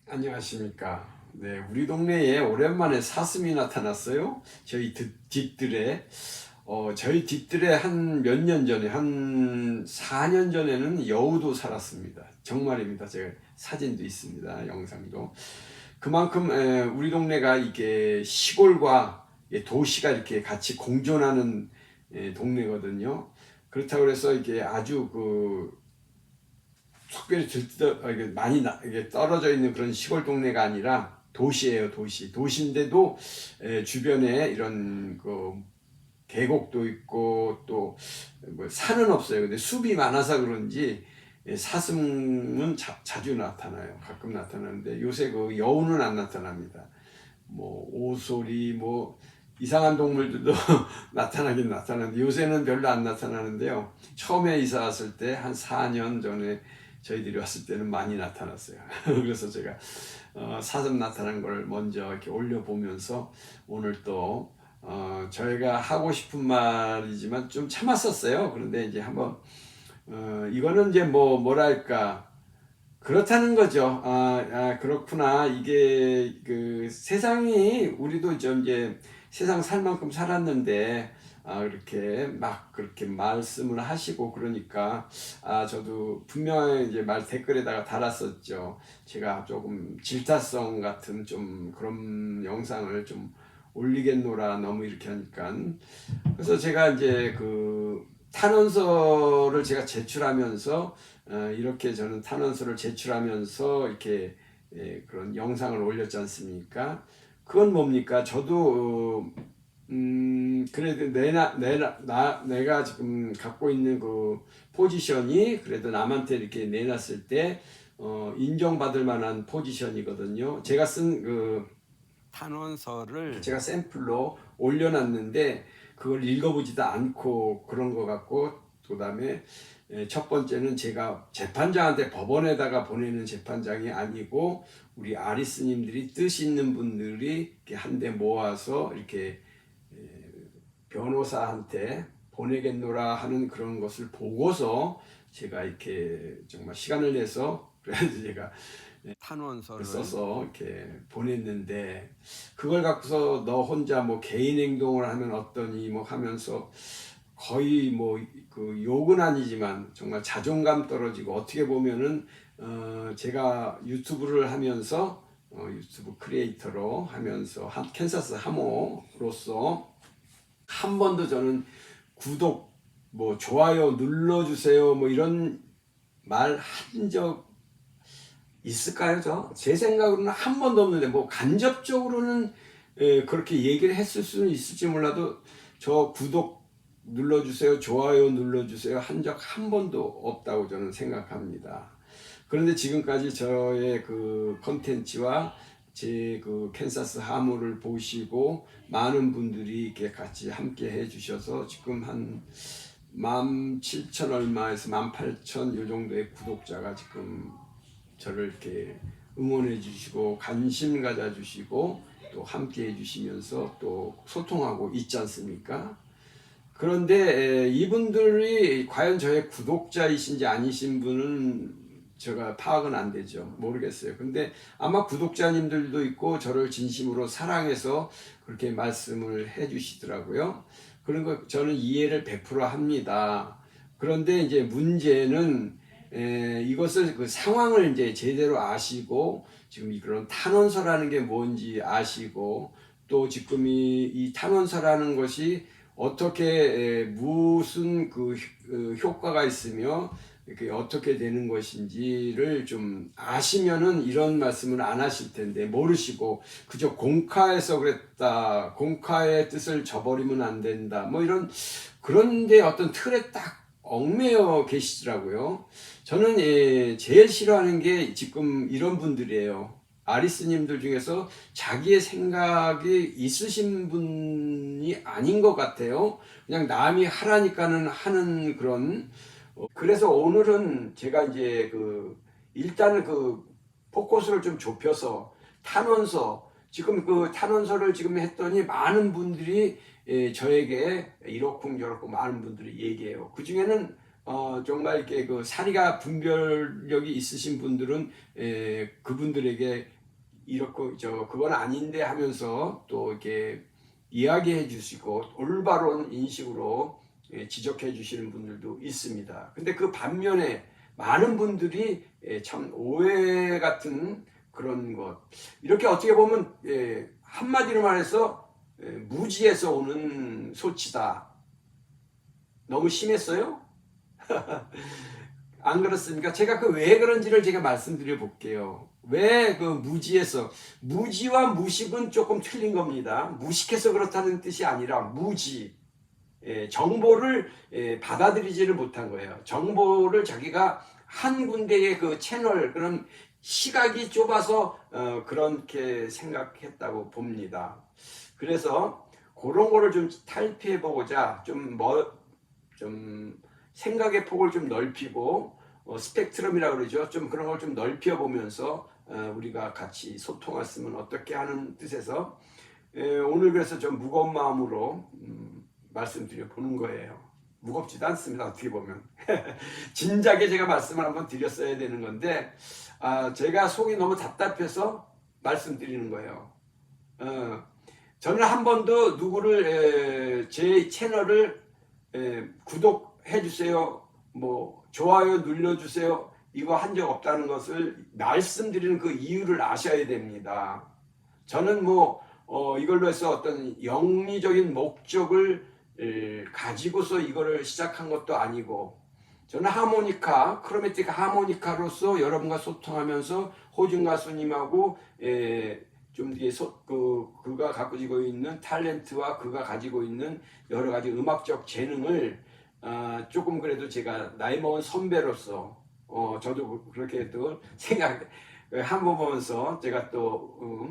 안녕하십니까. 네, 우리 동네에 오랜만에 사슴이 나타났어요. 저희 뒷뜰에. 저희 뒷뜰에 한 몇 년 전에, 한 4년 전에는 여우도 살았습니다. 정말입니다. 제가 사진도 있습니다. 영상도. 그만큼 우리 동네가 이게 시골과 도시가 이렇게 같이 공존하는 동네거든요. 그렇다고 해서 이게 아주 특별히 많이 이게 떨어져 있는 그런 시골 동네가 아니라 도시예요, 도시. 도시인데도 주변에 이런 계곡도 있고 또 뭐 산은 없어요. 근데 숲이 많아서 그런지 사슴은 자주 나타나요. 가끔 나타나는데 요새 여우는 안 나타납니다. 뭐 오소리 뭐 이상한 동물들도 나타나긴 나타나는데 요새는 별로 안 나타나는데요. 처음에 이사 왔을 때 한 4년 전에 저희들이 왔을 때는 많이 나타났어요. 그래서 제가 사슴 나타난 걸 먼저 이렇게 올려보면서 오늘 또 저희가 하고 싶은 말이지만 좀 참았었어요. 그런데 이제 한번 이거는 이제 뭐랄까 그렇다는 거죠. 그렇구나. 이게 세상이 우리도 좀 이제 세상 살 만큼 살았는데 이렇게 막 그렇게 말씀을 하시고 그러니까 저도 분명히 이제 말 댓글에다가 달았었죠. 제가 조금 질타성 같은 좀 그런 영상을 좀 올리겠노라 너무 이렇게 하니까 그래서 제가 이제 탄원서를 제가 제출하면서 이렇게 저는 탄원서를 제출하면서 이렇게 그런 영상을 올렸지 않습니까? 그건 뭡니까? 저도 그래도 내가 지금 갖고 있는 포지션이 그래도 남한테 이렇게 내놨을 때 인정받을 만한 포지션이거든요. 제가 쓴 탄원서를 제가 샘플로 올려놨는데 그걸 읽어보지도 않고 그런 것 같고 그 다음에 첫 번째는 제가 재판장한테 법원에다가 보내는 재판장이 아니고 우리 아리스님들이 뜻 있는 분들이 이렇게 한데 모아서 이렇게 변호사한테 보내겠노라 하는 그런 것을 보고서 제가 이렇게 정말 시간을 내서 그래서 제가 탄원서를 써서 이렇게 보냈는데 그걸 갖고서 너 혼자 뭐 개인 행동을 하면 어떠니 뭐 하면서 거의 욕은 아니지만 정말 자존감 떨어지고 어떻게 보면은 제가 유튜브를 하면서 유튜브 크리에이터로 하면서 캔사스 하모로서 한 번도 저는 구독 뭐 좋아요 눌러주세요 뭐 이런 말 한 적 있을까요? 제 생각으로는 한 번도 없는데 뭐 간접적으로는 그렇게 얘기를 했을 수는 있을지 몰라도 저 구독 눌러주세요 좋아요 눌러주세요 한 적 한 번도 없다고 저는 생각합니다. 그런데 지금까지 저의 컨텐츠와 제 캔사스 하모를 보시고 많은 분들이 이렇게 같이 함께 해주셔서 지금 한 17,000 얼마에서 18,000 요 정도의 구독자가 지금 저를 이렇게 응원해 주시고 관심 가져 주시고 또 함께 해 주시면서 또 소통하고 있지 않습니까? 그런데 이분들이 과연 저의 구독자이신지 아니신 분은 제가 파악은 안 되죠. 모르겠어요. 근데 아마 구독자님들도 있고 저를 진심으로 사랑해서 그렇게 말씀을 해 주시더라고요. 그런 거 저는 이해를 100% 합니다. 그런데 이제 문제는 이것을 상황을 이제 제대로 아시고 지금 그런 탄원서라는 게 뭔지 아시고 또 지금 이 탄원서라는 것이 어떻게 무슨 효과가 있으며 이렇게 어떻게 되는 것인지를 좀 아시면은 이런 말씀을 안 하실 텐데 모르시고 그저 공카에서 그랬다 공카의 뜻을 저버리면 안 된다 뭐 이런 그런데 어떤 틀에 딱 얽매여 계시더라고요. 저는 제일 싫어하는 게 지금 이런 분들이에요. 아리스님들 중에서 자기의 생각이 있으신 분이 아닌 것 같아요. 그냥 남이 하라니까는 하는 그런. 그래서 오늘은 제가 이제 일단은 포커스를 좀 좁혀서 탄원서, 지금 탄원서를 지금 했더니 많은 분들이 저에게 이렇고 저렇고 많은 분들이 얘기해요. 그 중에는 정말 이렇게 그 사리가 분별력이 있으신 분들은 그분들에게 이렇고 그건 아닌데 하면서 또 이렇게 이야기해 주시고 올바른 인식으로 지적해 주시는 분들도 있습니다. 근데 그 반면에 많은 분들이 참 오해 같은 그런 것, 이렇게 어떻게 보면 한마디로 말해서 무지에서 오는 소치다. 너무 심했어요? 안 그렇습니까? 제가 그 왜 그런지를 제가 말씀드려 볼게요. 왜 그 무지에서, 무지와 무식은 조금 틀린 겁니다. 무식해서 그렇다는 뜻이 아니라 무지, 정보를 받아들이지를 못한 거예요. 정보를 자기가 한 군데의 그 채널, 그런 시각이 좁아서 그렇게 생각했다고 봅니다. 그래서 그런 거를 좀 탈피해 보고자 좀 생각의 폭을 좀 넓히고 스펙트럼이라고 그러죠. 좀 그런 걸 좀 넓혀 보면서 우리가 같이 소통했으면 어떻게 하는 뜻에서 오늘 그래서 좀 무거운 마음으로 말씀드려 보는 거예요. 무겁지도 않습니다. 어떻게 보면 진작에 제가 말씀을 한번 드렸어야 되는 건데 제가 속이 너무 답답해서 말씀드리는 거예요. 저는 한 번도 누구를 제 채널을 구독해 주세요, 뭐 좋아요 눌러 주세요, 이거 한 적 없다는 것을 말씀드리는 그 이유를 아셔야 됩니다. 저는 뭐 이걸로 해서 어떤 영리적인 목적을 가지고서 이거를 시작한 것도 아니고, 저는 하모니카, 크로매틱 하모니카로서 여러분과 소통하면서 호준 가수님하고 좀 그가 가지고 있는 탤런트와 그가 가지고 있는 여러 가지 음악적 재능을 조금 그래도 제가 나이 먹은 선배로서 저도 그렇게 또 생각 한번 보면서 제가 또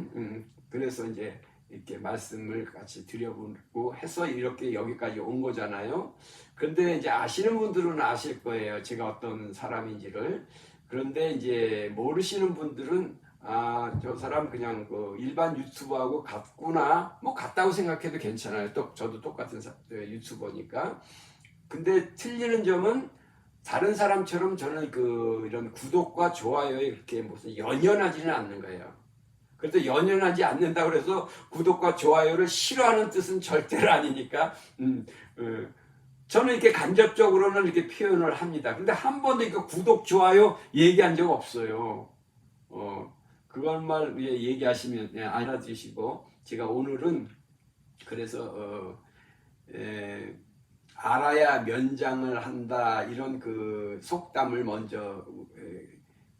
그래서 이제 이렇게 말씀을 같이 드려보고 해서 이렇게 여기까지 온 거잖아요. 그런데 이제 아시는 분들은 아실 거예요, 제가 어떤 사람인지를. 그런데 이제 모르시는 분들은 저 사람 그냥 그 일반 유튜버하고 같구나, 뭐 같다고 생각해도 괜찮아요. 또 저도 똑같은 유튜버니까. 근데 틀리는 점은 다른 사람처럼 저는 이런 구독과 좋아요에 그렇게 무슨 연연하지는 않는 거예요. 그래서 연연하지 않는다고 해서 구독과 좋아요를 싫어하는 뜻은 절대로 아니니까 저는 이렇게 간접적으로는 이렇게 표현을 합니다. 근데 한 번도 이거 구독, 좋아요 얘기한 적 없어요. 그것만 얘기하시면 알아주시고, 제가 오늘은 그래서 알아야 면장을 한다, 이런 그 속담을 먼저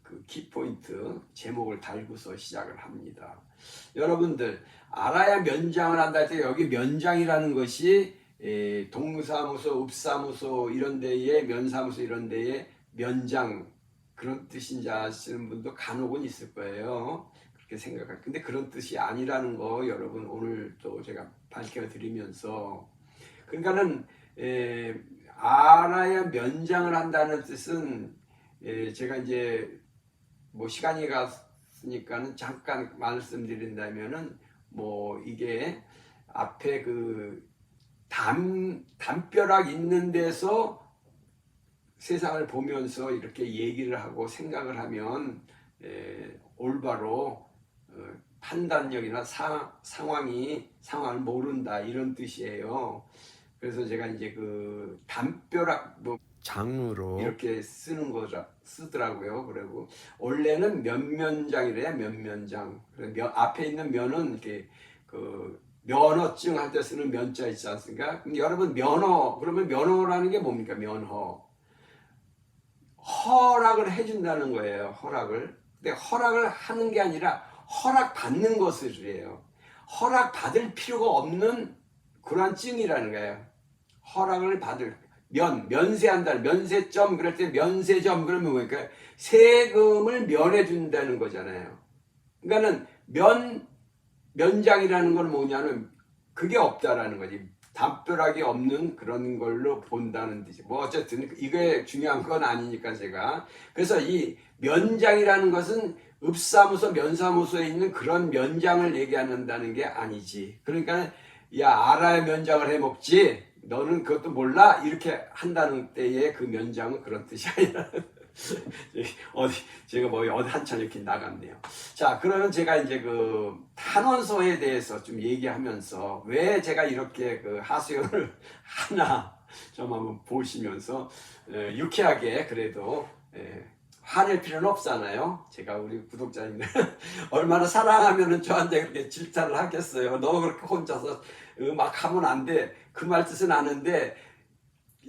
그 키포인트 제목을 달고서 시작을 합니다. 여러분들, 알아야 면장을 한다 할 때 여기 면장이라는 것이 동사무소, 읍사무소 이런 데에, 면사무소 이런 데에 면장 그런 뜻인지 아시는 분도 간혹은 있을 거예요. 그렇게 생각할. 근데 그런 뜻이 아니라는 거 여러분 오늘 또 제가 밝혀드리면서, 그러니까는 알아야 면장을 한다는 뜻은 제가 이제 뭐 시간이 갔으니까는 잠깐 말씀드린다면은, 뭐 이게 앞에 그 담벼락 있는 데서 세상을 보면서 이렇게 얘기를 하고 생각을 하면 올바로 판단력이나 상황을 모른다, 이런 뜻이에요. 그래서 제가 이제 그 담벼락 뭐 장으로 이렇게 쓰더라고요. 그리고 원래는 면면장이래요. 면면장. 앞에 있는 면은 이렇게 그 면허증 할 때 쓰는 면자 있지 않습니까? 근데 여러분 면허, 그러면 면허라는 게 뭡니까? 면허. 허락을 해준다는 거예요. 허락을. 근데 허락을 하는 게 아니라 허락 받는 것을 해요. 허락 받을 필요가 없는 그러한 증이라는 거예요. 허락을 받을, 면세한다, 면세점, 그럴 때 면세점 그러면 뭐니까 세금을 면해 준다는 거잖아요. 그러니까는 면장이라는 건 뭐냐면 그게 없다라는 거지. 담벼락이 없는 그런 걸로 본다는 뜻이. 뭐 어쨌든 이게 중요한 건 아니니까 제가. 그래서 이 면장이라는 것은 읍사무소, 면사무소에 있는 그런 면장을 얘기한다는 게 아니지. 그러니까 야, 알아야 면장을 해 먹지, 너는 그것도 몰라? 이렇게 한다는 때의 그 면장은 그런 뜻이 아니라 제가 뭐 어디 한참 이렇게 나갔네요. 자, 그러면 제가 이제 그 탄원서에 대해서 좀 얘기하면서 왜 제가 이렇게 그 하소연을 하나 좀 한번 보시면서 유쾌하게 그래도 화낼 필요는 없잖아요. 제가 우리 구독자님들 얼마나 사랑하면은 저한테 그렇게 질타를 하겠어요. 너 그렇게 혼자서 막 하면 안 돼. 그 말 뜻은 아는데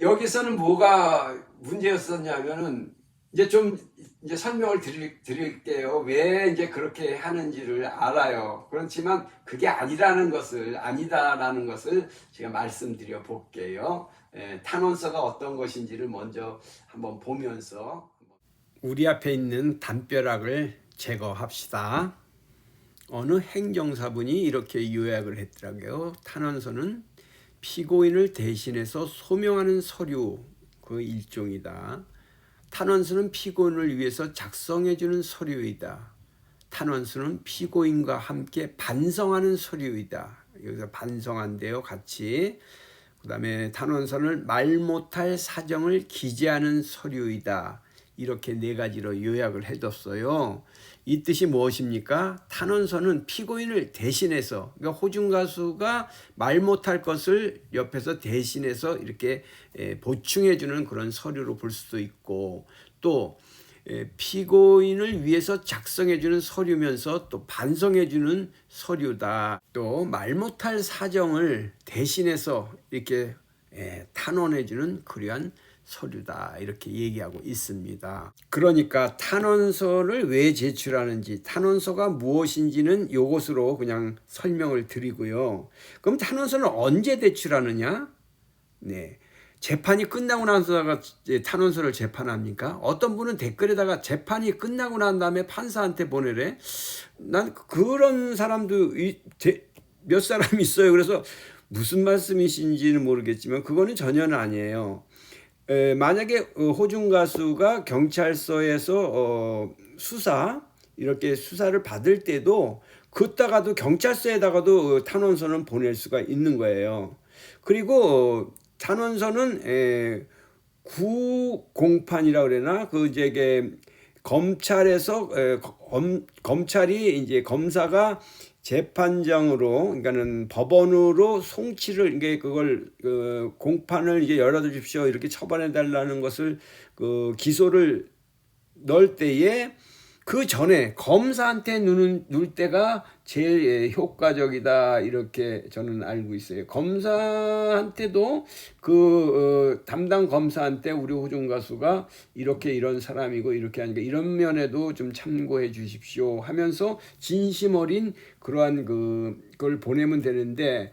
여기서는 뭐가 문제였었냐면은 이제 좀 이제 설명을 드릴게요. 왜 이제 그렇게 하는지를 알아요. 그렇지만 그게 아니다라는 것을 제가 말씀드려 볼게요. 탄원서가 어떤 것인지를 먼저 한번 보면서 우리 앞에 있는 담벼락을 제거합시다. 어느 행정사분이 이렇게 요약을 했더라고요. 탄원서는 피고인을 대신해서 소명하는 서류 그 일종이다. 탄원서는 피고인을 위해서 작성해주는 서류이다. 탄원서는 피고인과 함께 반성하는 서류이다. 여기서 반성한대요, 같이. 그 다음에 탄원서는 말 못할 사정을 기재하는 서류이다. 이렇게 네 가지로 요약을 해뒀어요. 이 뜻이 무엇입니까? 탄원서는 피고인을 대신해서, 그러니까 호중 가수가 말 못할 것을 옆에서 대신해서 이렇게 보충해주는 그런 서류로 볼 수도 있고, 또 피고인을 위해서 작성해주는 서류면서 또 반성해주는 서류다. 또 말 못할 사정을 대신해서 이렇게 탄원해주는 그러한 서류다, 이렇게 얘기하고 있습니다. 그러니까 탄원서를 왜 제출하는지, 탄원서가 무엇인지는 이것으로 그냥 설명을 드리고요. 그럼 탄원서는 언제 제출하느냐? 네, 재판이 끝나고 나서다가 탄원서를 재판합니까? 어떤 분은 댓글에다가 재판이 끝나고 난 다음에 판사한테 보내래. 난 그런 사람도 몇 사람 있어요. 그래서 무슨 말씀이신지는 모르겠지만 그거는 전혀는 아니에요. 만약에 호중 가수가 경찰서에서 이렇게 수사를 받을 때도 그따가도 경찰서에다가도 탄원서는 보낼 수가 있는 거예요. 그리고 탄원서는 구공판이라고 그러나 그 이제 검찰에서 검찰이 이제 검사가 재판장으로, 그러니까는 법원으로 송치를, 이게 그걸 공판을 이제 열어주십시오 이렇게 처벌해 달라는 것을 기소를 넣을 때에 그 전에 검사한테 누를 때가 제일 효과적이다, 이렇게 저는 알고 있어요. 검사한테도 담당 검사한테 우리 호중 가수가 이렇게 이런 사람이고 이렇게 하니까 이런 면에도 좀 참고해 주십시오 하면서 진심 어린 그러한 그걸 보내면 되는데,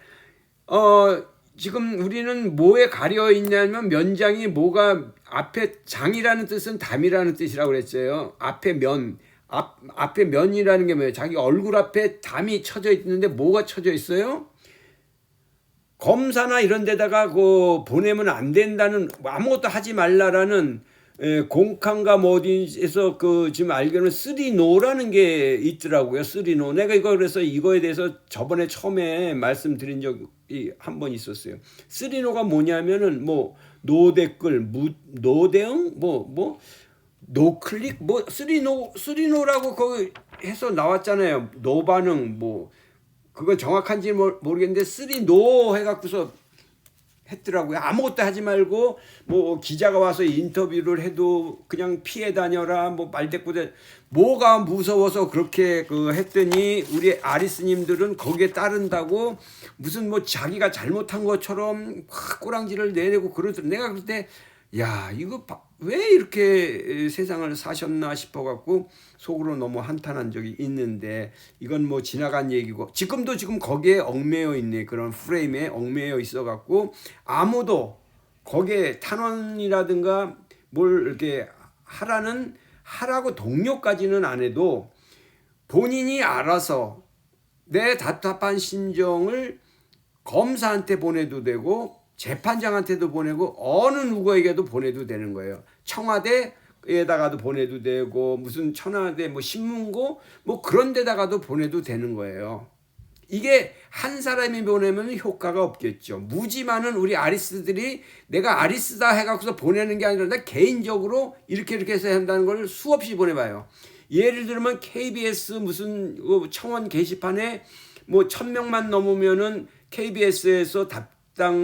지금 우리는 뭐에 가려 있냐면 면장이 뭐가 앞에 장이라는 뜻은 담이라는 뜻이라고 그랬어요. 앞에 앞에 면이라는 게 뭐예요? 자기 얼굴 앞에 담이 쳐져 있는데 뭐가 쳐져 있어요? 검사나 이런 데다가 보내면 안 된다는, 아무것도 하지 말라라는 공칸가 어디에서 지금 알기로는 3노라는 게 있더라고요. 3노. 내가 그래서 이거에 대해서 저번에 처음에 말씀드린 적이 한 번 있었어요. 3노가 뭐냐면은 노 댓글, 노 대응, 노클릭, 3노라고 거기 해서 나왔잖아요. 노 반응, 그건 정확한지 모르겠는데 3노 해갖고서 했더라고요. 아무것도 하지 말고 기자가 와서 인터뷰를 해도 그냥 피해 다녀라, 말대꾸대. 뭐가 무서워서 그렇게 했더니 우리 아리스님들은 거기에 따른다고 무슨 자기가 잘못한 것처럼 꼬랑지를 내리고 그러더라고요. 내가 그때 야, 이거 왜 이렇게 세상을 사셨나 싶어갖고 속으로 너무 한탄한 적이 있는데, 이건 지나간 얘기고 지금 거기에 얽매여 있네. 그런 프레임에 얽매여 있어갖고 아무도 거기에 탄원이라든가 뭘 이렇게 하라고 독려까지는 안 해도 본인이 알아서 내 답답한 심정을 검사한테 보내도 되고 재판장한테도 보내고 어느 누구에게도 보내도 되는 거예요. 청와대에다가도 보내도 되고 무슨 청와대 신문고 그런 데다가도 보내도 되는 거예요. 이게 한 사람이 보내면 효과가 없겠죠. 무지많은 우리 아리스들이 내가 아리스다 해갖고서 보내는 게 아니라 나 개인적으로 이렇게 해서 한다는 걸 수없이 보내봐요. 예를 들면 KBS 무슨 청원 게시판에 뭐 1000명만 넘으면은 KBS에서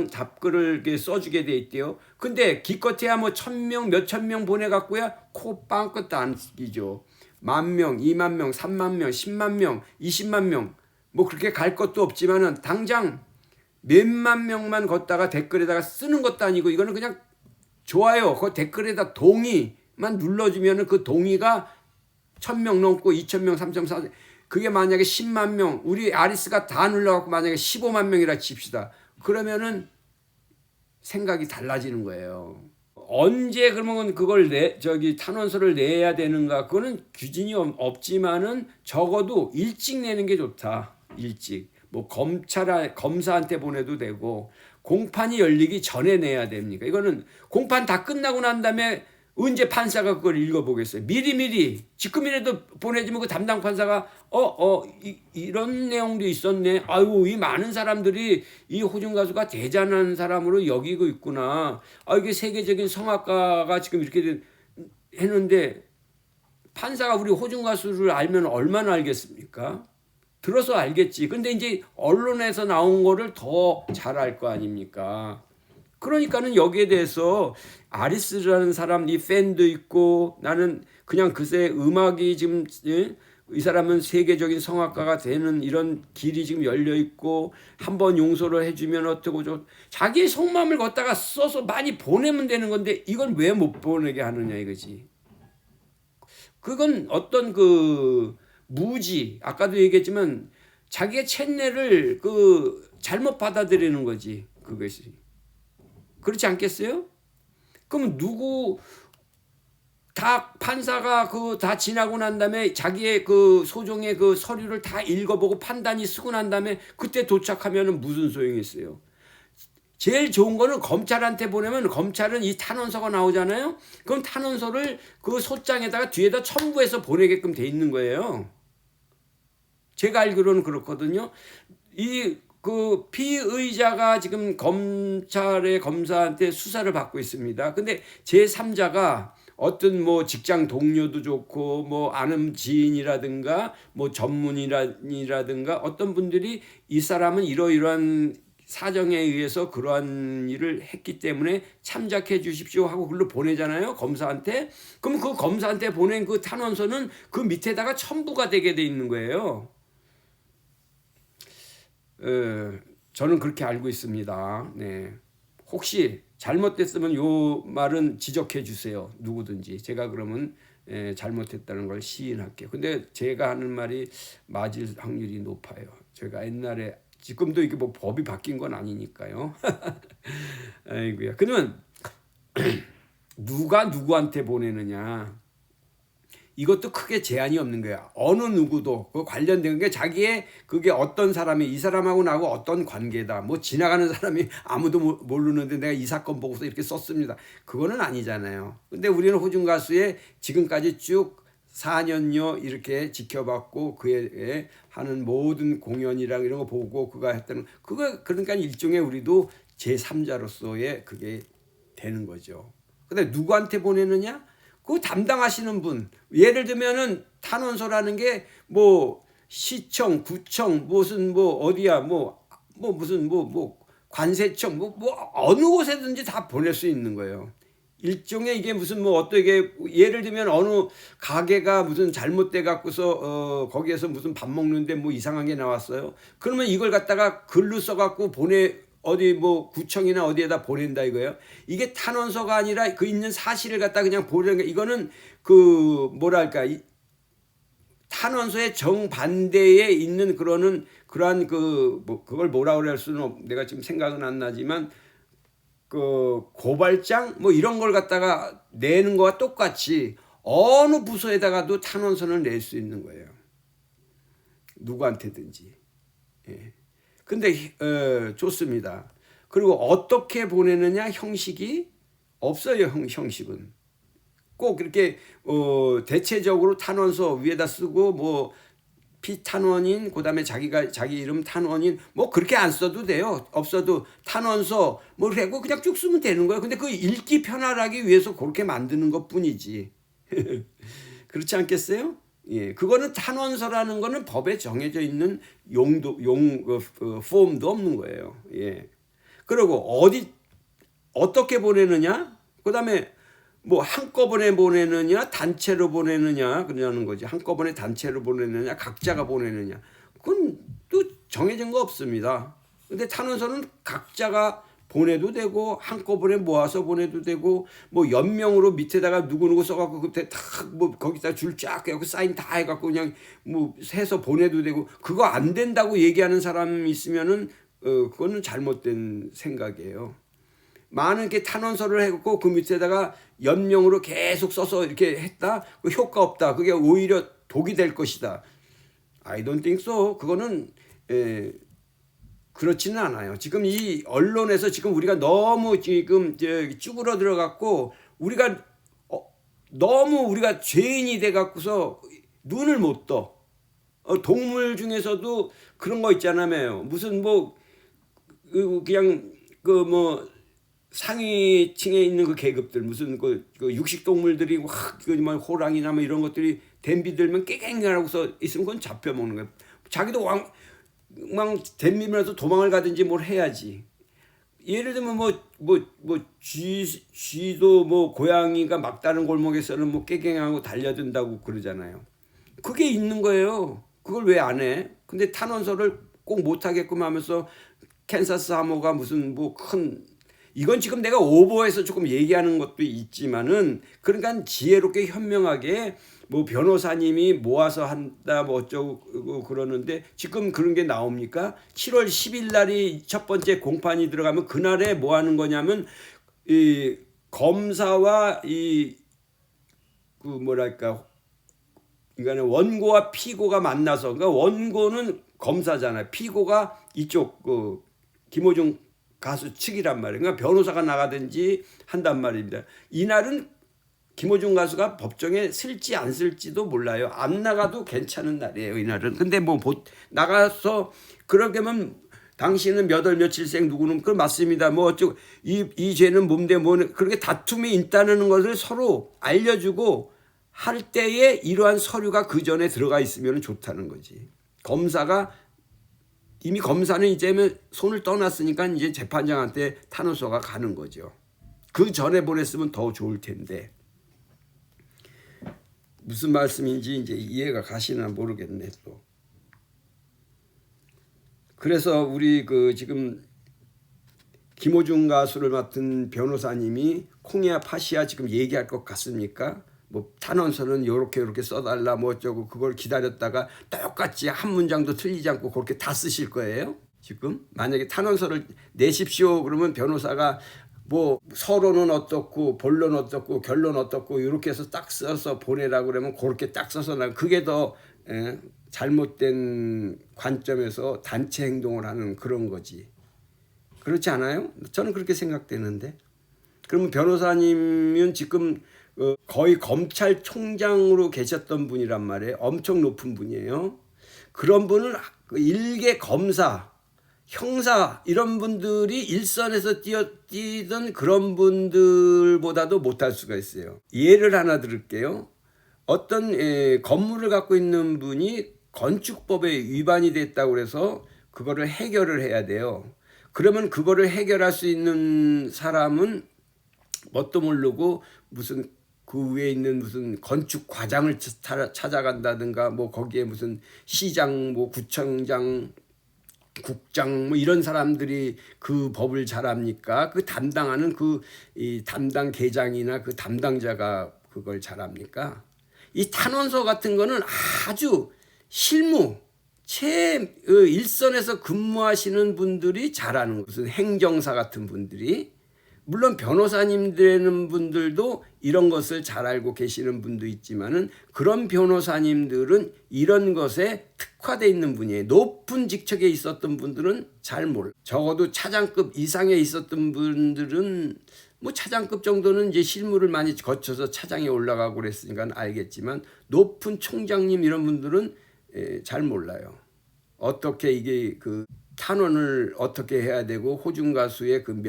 답글을 이렇게 써주게 돼 있대요. 근데 기껏해야 뭐 1000명, 몇천 명 보내갖고야 코 빵긋도 안 끼죠. 10,000명, 20,000명, 30,000명, 100,000명, 200,000명 뭐 그렇게 갈 것도 없지만은 당장 몇만 명만 걷다가 댓글에다가 쓰는 것도 아니고 이거는 그냥 좋아요. 그 댓글에다 동의만 눌러주면은 그 동의가 1000명 넘고 2000명, 3000명, 4000명 그게 만약에 10만 명 우리 아리스가 다 눌러갖고 만약에 15만 명이라 칩시다. 그러면은 생각이 달라지는 거예요. 언제 그러면 그걸 탄원서를 내야 되는가? 그거는 규진이 없지만은 적어도 일찍 내는 게 좋다. 일찍. 뭐 검사한테 보내도 되고 공판이 열리기 전에 내야 됩니까? 이거는 공판 다 끝나고 난 다음에 언제 판사가 그걸 읽어보겠어요? 미리미리 지금이라도 보내주면 그 담당 판사가 이런 내용도 있었네. 아이고 이 많은 사람들이 이 호중 가수가 대단한 사람으로 여기고 있구나. 이게 세계적인 성악가가 지금 이렇게 했는데 판사가 우리 호중 가수를 알면 얼마나 알겠습니까? 들어서 알겠지. 근데 이제 언론에서 나온 거를 더 잘 알 거 아닙니까? 그러니까는 여기에 대해서 아리스라는 사람 이 팬도 있고 나는 그냥 글쎄 음악이 지금 이 사람은 세계적인 성악가가 되는 이런 길이 지금 열려 있고 한번 용서를 해주면 어떻고 자기의 속마음을 걷다가 써서 많이 보내면 되는 건데 이건 왜 못 보내게 하느냐 이거지. 그건 어떤 무지 아까도 얘기했지만 자기의 챗내를 잘못 받아들이는 거지 그것이. 그렇지 않겠어요? 그럼 다 판사가 다 지나고 난 다음에 자기의 소정의 서류를 다 읽어보고 판단이 쓰고 난 다음에 그때 도착하면은 무슨 소용이 있어요? 제일 좋은 거는 검찰한테 보내면 검찰은 이 탄원서가 나오잖아요. 그럼 탄원서를 소장에다가 뒤에다 첨부해서 보내게끔 돼 있는 거예요. 제가 알기로는 그렇거든요. 피의자가 지금 검사한테 수사를 받고 있습니다. 근데 제3자가 어떤 직장 동료도 좋고 아는 지인이라든가 전문인이라든가 어떤 분들이 이 사람은 이러이러한 사정에 의해서 그러한 일을 했기 때문에 참작해 주십시오 하고 글로 보내잖아요. 검사한테. 그럼 그 검사한테 보낸 그 탄원서는 그 밑에다가 첨부가 되게 돼 있는 거예요. 저는 그렇게 알고 있습니다. 네. 혹시 잘못됐으면 요 말은 지적해 주세요. 누구든지. 제가 그러면 잘못했다는 걸 시인할게요. 근데 제가 하는 말이 맞을 확률이 높아요. 제가 옛날에 지금도 이게 법이 바뀐 건 아니니까요. 아이고야. 그러면 누가 누구한테 보내느냐? 이것도 크게 제한이 없는 거야. 어느 누구도 관련된 게 자기의 그게 어떤 사람이 이 사람하고 나하고 어떤 관계다. 지나가는 사람이 아무도 모르는데 내가 이 사건 보고서 이렇게 썼습니다. 그거는 아니잖아요. 근데 우리는 호중 가수의 지금까지 쭉 4년여 이렇게 지켜봤고 그에 하는 모든 공연이랑 이런 거 보고 그가 했다는 그러니까 일종의 우리도 제3자로서의 그게 되는 거죠. 근데 누구한테 보내느냐? 그 담당하시는 분. 예를 들면은 탄원서라는 게 시청, 구청, 무슨 어디야, 무슨 관세청, 어느 곳에든지 다 보낼 수 있는 거예요. 일종의 이게 무슨 어떻게 예를 들면 어느 가게가 무슨 잘못돼 갖고서 거기에서 무슨 밥 먹는데 이상한 게 나왔어요. 그러면 이걸 갖다가 글로 써갖고 어디 구청이나 어디에다 보낸다 이거예요. 이게 탄원서가 아니라 그 있는 사실을 갖다 그냥 보내는 거. 이거는 탄원서의 정반대에 있는 그러한 그걸 뭐라 그럴 수는 내가 지금 생각은 안 나지만 고발장 이런 걸 갖다가 내는 거와 똑같이 어느 부서에다가도 탄원서를 낼 수 있는 거예요. 누구한테든지. 예. 근데 좋습니다. 그리고 어떻게 보내느냐 형식이 없어요. 형식은 꼭 이렇게 대체적으로 탄원서 위에다 쓰고 피탄원인 그다음에 자기 이름 탄원인 뭐 그렇게 안 써도 돼요. 없어도 탄원서 뭐 하고 그냥 쭉 쓰면 되는 거예요. 근데 그 읽기 편하기 위해서 그렇게 만드는 것뿐이지. 그렇지 않겠어요? 예, 그거는 탄원서라는 거는 법에 정해져 있는 폼도 없는 거예요. 예. 그리고 어떻게 보내느냐? 그다음에 뭐 한꺼번에 보내느냐, 단체로 보내느냐 그러는 거지. 한꺼번에 단체로 보내느냐, 각자가 보내느냐. 그건 또 정해진 거 없습니다. 근데 탄원서는 각자가 보내도 되고 한꺼번에 모아서 보내도 되고 뭐 연명으로 밑에다가 누구누구 써갖고 그때 딱 뭐 거기다 줄 쫙 해갖고 사인 다 해갖고 그냥 뭐 해서 보내도 되고 그거 안 된다고 얘기하는 사람이 있으면은 그거는 잘못된 생각이에요. 많은 이렇게 탄원서를 해갖고 그 밑에다가 연명으로 계속 써서 이렇게 했다. 그 효과 없다. 그게 오히려 독이 될 것이다. I don't think so. 그거는 그렇지는 않아요. 지금 이 언론에서 지금 우리가 너무 지금 쭈그러 들어갔고 우리가 너무 우리가 죄인이 돼 갖고서 눈을 못 떠. 동물 중에서도 그런 거 있잖아요. 무슨 뭐 그냥 그 뭐 상위층에 있는 그 계급들 무슨 그 육식 동물들이 뭐 호랑이나 뭐 이런 것들이 댐비 들면 깨갱하고서 있으면 그건 잡혀 먹는 거예요. 자기도 막 댐비면서 도망을 가든지 뭘 해야지. 예를 들면 쥐도 뭐 고양이가 막다른 골목에서는 뭐 깨갱하고 달려든다고 그러잖아요. 그게 있는 거예요. 그걸 왜 안 해? 근데 탄원서를 꼭 못하게끔 하면서 캔사스 하모가 무슨 뭐 큰 이건 지금 내가 오버해서 조금 얘기하는 것도 있지만은 그러니까 지혜롭게 현명하게 뭐 변호사님이 모아서 한다 뭐 어쩌고 그러는데 지금 그런 게 나옵니까? 7월 10일 날이 첫 번째 공판이 들어가면 그날에 뭐 하는 거냐면 이 검사와 이 그 뭐랄까 그러니까 원고와 피고가 만나서 그러니까 원고는 검사잖아요. 피고가 이쪽 그 김호중 가수 측이란 말이에요. 그러니까 변호사가 나가든지 한단 말입니다. 이날은 김호중 가수가 법정에 쓸지 안 쓸지도 몰라요. 안 나가도 괜찮은 날이에요. 이날은. 근데 뭐 나가서 그러게면 당신은 몇 월 며칠생 누구는 그건 맞습니다. 뭐 어쩌고 이 죄는 뭔데 뭐 그렇게 다툼이 있다는 것을 서로 알려주고 할 때에 이러한 서류가 그 전에 들어가 있으면 좋다는 거지. 이미 검사는 이제 손을 떠났으니까 이제 재판장한테 탄원서가 가는 거죠. 그 전에 보냈으면 더 좋을 텐데. 무슨 말씀인지 이제 이해가 가시나 모르겠네 또. 그래서 우리 그 지금 김호중 가수를 맡은 변호사님이 콩이야 팥이야 지금 얘기할 것 같습니까? 뭐 탄원서는 요렇게 써달라 뭐 어쩌고 그걸 기다렸다가 똑같이 한 문장도 틀리지 않고 그렇게 다 쓰실 거예요? 지금 만약에 탄원서를 내십시오 그러면 변호사가 뭐 서론은 어떻고 본론 어떻고 결론 어떻고 이렇게 해서 딱 써서 보내라고 그러면 그렇게 딱 써서 그게 더 잘못된 관점에서 단체 행동을 하는 그런 거지. 그렇지 않아요? 저는 그렇게 생각되는데. 그러면 변호사님은 지금 거의 검찰총장으로 계셨던 분이란 말이에요. 엄청 높은 분이에요. 그런 분은 일개 검사, 형사 이런 분들이 일선에서 뛰던 그런 분들보다도 못할 수가 있어요. 예를 하나 들을게요. 어떤 건물을 갖고 있는 분이 건축법에 위반이 됐다고 해서 그거를 해결을 해야 돼요. 그러면 그거를 해결할 수 있는 사람은 뭣도 모르고 무슨 그 위에 있는 무슨 건축 과장을 찾아간다든가 뭐 거기에 무슨 시장 뭐 구청장 국장 뭐 이런 사람들이 그 법을 잘합니까? 그 담당하는 이 담당 계장이나 그 담당자가 그걸 잘합니까? 이 탄원서 같은 거는 아주 실무 일선에서 근무하시는 분들이 잘하는 무슨 행정사 같은 분들이 물론 변호사님 되는 분들도 이런 것을 잘 알고 계시는 분도 있지만은 그런 변호사님들은 이런 것에 특화되어 있는 분이에요. 높은 직책에 있었던 분들은 잘 몰라. 적어도 차장급 이상에 있었던 분들은 뭐 차장급 정도는 이제 실무를 많이 거쳐서 차장에 올라가고 그랬으니까 알겠지만 높은 총장님 이런 분들은 잘 몰라요. 어떻게 이게 그 탄원을 어떻게 해야 되고 호중 가수의 그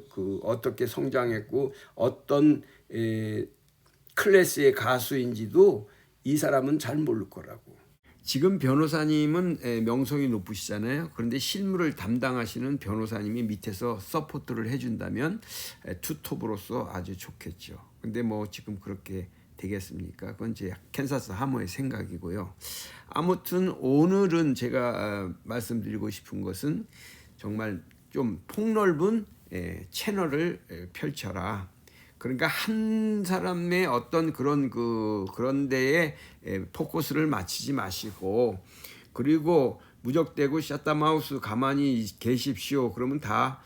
그 어떻게 성장했고 어떤 클래스의 가수인지도 이 사람은 잘 모를 거라고. 지금 변호사님은 명성이 높으시잖아요. 그런데 실무를 담당하시는 변호사님이 밑에서 서포트를 해준다면 투톱으로서 아주 좋겠죠. 근데 뭐 지금 그렇게 되겠습니까? 그건 제 캔사스 하모의 생각이고요. 아무튼 오늘은 제가 말씀드리고 싶은 것은 정말 좀 폭넓은 채널을 펼쳐라. 그러니까 한 사람의 어떤 그런 데에 포커스를 맞추지 마시고, 그리고 무적대고 샷다마우스 가만히 계십시오. 그러면 다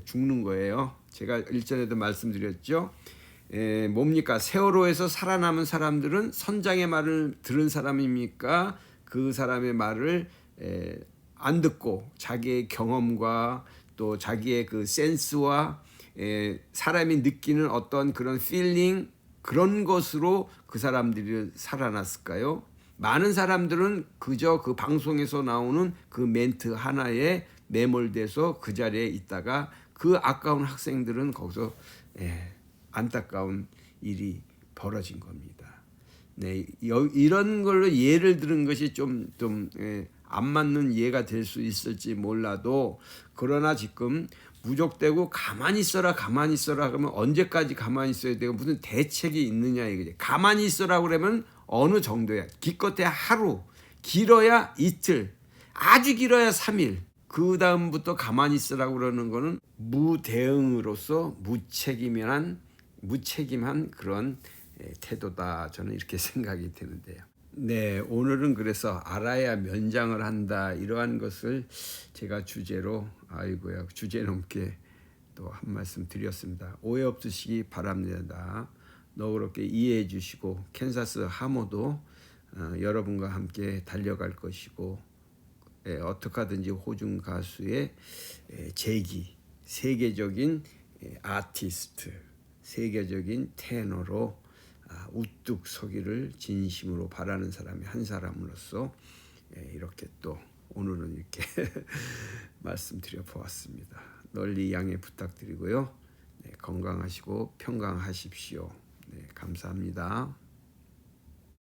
죽는 거예요. 제가 일전에도 말씀드렸죠. 뭡니까? 세월호에서 살아남은 사람들은 선장의 말을 들은 사람입니까? 그 사람의 말을 안 듣고 자기의 경험과 또 자기의 그 센스와 사람이 느끼는 어떤 그런 필링, 그런 것으로 그 사람들이 살아났을까요? 많은 사람들은 그저 그 방송에서 나오는 그 멘트 하나에 매몰돼서 그 자리에 있다가 그 아까운 학생들은 거기서 안타까운 일이 벌어진 겁니다. 네, 이런 걸로 예를 들은 것이 좀 안 맞는 예가 될 수 있을지 몰라도, 그러나 지금 무적대고 가만히 있어라 그러면 언제까지 가만히 있어야 되고 무슨 대책이 있느냐 이거지. 가만히 있어라 그러면 어느 정도야? 기껏해야 하루, 길어야 이틀, 아주 길어야 3일. 그 다음부터 가만히 있으라고 그러는 거는 무대응으로서 무책임한 그런 태도다. 저는 이렇게 생각이 드는데요. 네, 오늘은 그래서 알아야 면장을 한다, 이러한 것을 제가 주제로 주제 넘게 또 한 말씀 드렸습니다. 오해 없으시기 바랍니다. 너그럽게 이해해 주시고 캔사스 하모도 여러분과 함께 달려갈 것이고, 어떻게 하든지 호중 가수의 재기, 세계적인 아티스트, 세계적인 테너로 우뚝 서기를 진심으로 바라는 사람이 한 사람으로서 이렇게 또 오늘은 이렇게 말씀드려 보았습니다. 널리 양해 부탁드리고요. 건강하시고 평강하십시오. 감사합니다.